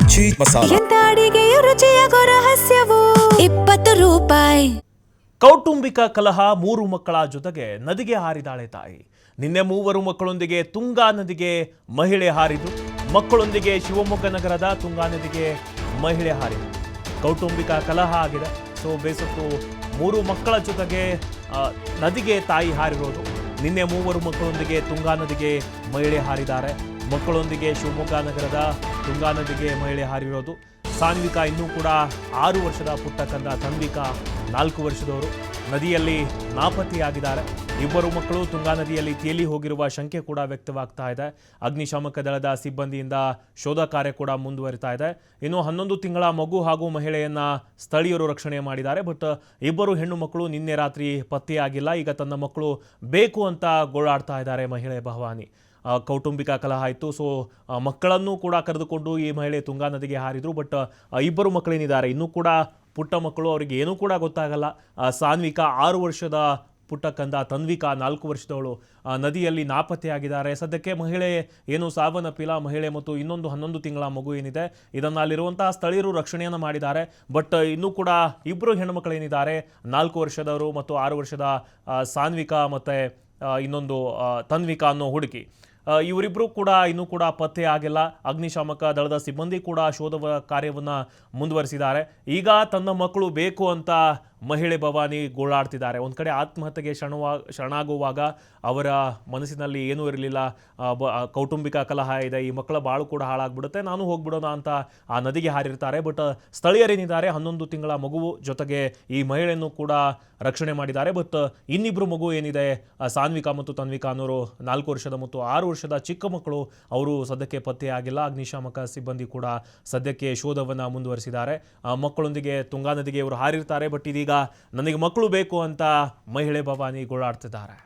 ಮಜ್ಜಿ ಮಸಾಲ ಎಂತ ಅಡಿಗೆಯ ರುಚಿಯಾಗೋ ರಹಸ್ಯವು 20 ರೂಪಾಯಿ. ಕೌಟುಂಬಿಕ ಕಲಹ, 3 ಮಕ್ಕಳ ಜೊತೆಗೆ ನದಿಗೆ ಹಾರಿದಾಳೆ ತಾಯಿ. ನಿನ್ನೆ 3 ಮಕ್ಕಳೊಂದಿಗೆ ತುಂಗಾ ನದಿಗೆ ಮಹಿಳೆ ಹಾರಿದ್ದು, ಮಕ್ಕಳೊಂದಿಗೆ ಶಿವಮೊಗ್ಗ ನಗರದ ತುಂಗಾ ನದಿಗೆ ಮಹಿಳೆ ಹಾರಿದ್ದು. ಕೌಟುಂಬಿಕ ಕಲಹ ಆಗಿದೆ. ಸೊ ಬೇಸತ್ತು 3 ಮಕ್ಕಳ ಜೊತೆಗೆ ನದಿಗೆ ತಾಯಿ ಹಾರಿರೋದು. ನಿನ್ನೆ 3 ಮಕ್ಕಳೊಂದಿಗೆ ತುಂಗಾ ನದಿಗೆ ಮಹಿಳೆ ಹಾರಿದ್ದಾರೆ. ಮಕ್ಕಳೊಂದಿಗೆ ಶಿವಮೊಗ್ಗ ನಗರದ ತುಂಗಾ ನದಿಗೆ ಮಹಿಳೆ ಹಾರಿರೋದು. ಸಾನ್ವಿಕಾ ಇನ್ನೂ ಕೂಡ 6 ವರ್ಷದ ಪುಟ್ಟ ಕಂದ ತನ್ವಿಕಾ 4 ವರ್ಷದವರು ನದಿಯಲ್ಲಿ ನಾಪತ್ತೆಯಾಗಿದ್ದಾರೆ. 2 ಮಕ್ಕಳು ತುಂಗಾ ನದಿಯಲ್ಲಿ ತೇಲಿ ಹೋಗಿರುವ ಶಂಕೆ ಕೂಡ ವ್ಯಕ್ತವಾಗ್ತಾ ಇದೆ. ಅಗ್ನಿಶಾಮಕ ದಳದ ಸಿಬ್ಬಂದಿಯಿಂದ ಶೋಧ ಕಾರ್ಯ ಕೂಡ ಮುಂದುವರಿತಾ ಇದೆ. ಇನ್ನು 11 ತಿಂಗಳ ಮಗು ಹಾಗೂ ಮಹಿಳೆಯನ್ನ ಸ್ಥಳೀಯರು ರಕ್ಷಣೆ ಮಾಡಿದ್ದಾರೆ. ಬಟ್ 2 ಹೆಣ್ಣು ಮಕ್ಕಳು ನಿನ್ನೆ ರಾತ್ರಿ ಪತ್ತೆಯಾಗಿಲ್ಲ. ಈಗ ತನ್ನ ಮಕ್ಕಳು ಬೇಕು ಅಂತ ಗೋಳಾಡ್ತಾ ಇದ್ದಾರೆ ಮಹಿಳೆ ಭವಾನಿ. ಕೌಟುಂಬಿಕ ಕಲಹ ಆಯಿತು. ಸೊ ಮಕ್ಕಳನ್ನು ಕೂಡ ಕರೆದುಕೊಂಡು ಈ ಮಹಿಳೆ ತುಂಗಾ ನದಿಗೆ ಹಾರಿದ್ರು. ಬಟ್ 2 ಮಕ್ಕಳೇನಿದ್ದಾರೆ ಇನ್ನೂ ಕೂಡ ಪುಟ್ಟ ಮಕ್ಕಳು, ಅವರಿಗೆ ಏನೂ ಕೂಡ ಗೊತ್ತಾಗಲ್ಲ. ಸಾನ್ವಿಕಾ 6 ವರ್ಷದ ಪುಟ್ಟ ಕಂದ, ತನ್ವಿಕಾ 4 ವರ್ಷದವಳು ನದಿಯಲ್ಲಿ ನಾಪತ್ತೆಯಾಗಿದ್ದಾರೆ. ಸದ್ಯಕ್ಕೆ ಮಹಿಳೆ ಏನು ಸಾವನ್ನಪ್ಪಿಲ್ಲ. ಮಹಿಳೆ ಮತ್ತು ಇನ್ನೊಂದು 11 ತಿಂಗಳ ಮಗು ಏನಿದೆ ಇದನ್ನು ಅಲ್ಲಿರುವಂತಹ ಸ್ಥಳೀಯರು ರಕ್ಷಣೆಯನ್ನು ಮಾಡಿದ್ದಾರೆ. ಬಟ್ ಇನ್ನೂ ಕೂಡ 2 ಹೆಣ್ಣುಮಕ್ಕಳೇನಿದ್ದಾರೆ 4 ವರ್ಷದವರು ಮತ್ತು 6 ವರ್ಷದ ಸಾನ್ವಿಕಾ ಮತ್ತು ಇನ್ನೊಂದು ತನ್ವಿಕಾ ಅನ್ನೋ ಹುಡುಗಿ, ಇವರಿಬ್ಬರು ಕೂಡ ಇನ್ನೂ ಕೂಡ ಪತ್ತೆ ಆಗಿಲ್ಲ. ಅಗ್ನಿಶಾಮಕ ದಳದ ಸಿಬ್ಬಂದಿ ಕೂಡ ಶೋಧ ಕಾರ್ಯವನ್ನು ಮುಂದುವರಿಸಿದ್ದಾರೆ. ಈಗ ತನ್ನ ಮಕ್ಕಳು ಬೇಕು ಅಂತ ಮಹಿಳೆ ಭವಾನಿ ಗೋಳಾಡ್ತಿದ್ದಾರೆ. ಒಂದು ಕಡೆ ಆತ್ಮಹತ್ಯೆಗೆ ಶರಣಾಗುವಾಗ ಅವರ ಮನಸ್ಸಿನಲ್ಲಿ ಏನೂ ಇರಲಿಲ್ಲ. ಕೌಟುಂಬಿಕ ಕಲಹ ಇದೆ, ಈ ಮಕ್ಕಳ ಬಾಳು ಕೂಡ ಹಾಳಾಗ್ಬಿಡುತ್ತೆ, ನಾನು ಹೋಗ್ಬಿಡೋಣ ಅಂತ ಆ ನದಿಗೆ ಹಾರಿರ್ತಾರೆ. ಬಟ್ ಸ್ಥಳೀಯರೇನಿದ್ದಾರೆ 11 ತಿಂಗಳ ಮಗು ಜೊತೆಗೆ ಈ ಮಹಿಳೆಯನ್ನು ಕೂಡ ರಕ್ಷಣೆ ಮಾಡಿದ್ದಾರೆ. ಬಟ್ ಇನ್ನಿಬ್ಬರು ಮಗು ಏನಿದೆ ಸಾನ್ವಿಕಾ ಮತ್ತು ತನ್ವಿಕಾ ಅನ್ನೋರು 4 ವರ್ಷದ ಮತ್ತು 6 ವರ್ಷದ ಚಿಕ್ಕ ಮಕ್ಕಳು, ಅವರು ಸದ್ಯಕ್ಕೆ ಪತ್ತೆಯಾಗಿಲ್ಲ. ಅಗ್ನಿಶಾಮಕ ಸಿಬ್ಬಂದಿ ಕೂಡ ಸದ್ಯಕ್ಕೆ ಶೋಧವನ್ನು ಮುಂದುವರಿಸಿದ್ದಾರೆ. ಮಕ್ಕಳೊಂದಿಗೆ ತುಂಗಾ ನದಿಗೆ ಇವರು ಹಾರಿರ್ತಾರೆ. ಬಟ್ ಇದೀಗ ನನಗೆ ಮಕ್ಕಳು ಬೇಕು ಅಂತ ಮಹಿಳೆ ಭವಾನಿ ಗೋಳಾಡ್ತಿದ್ದಾರೆ.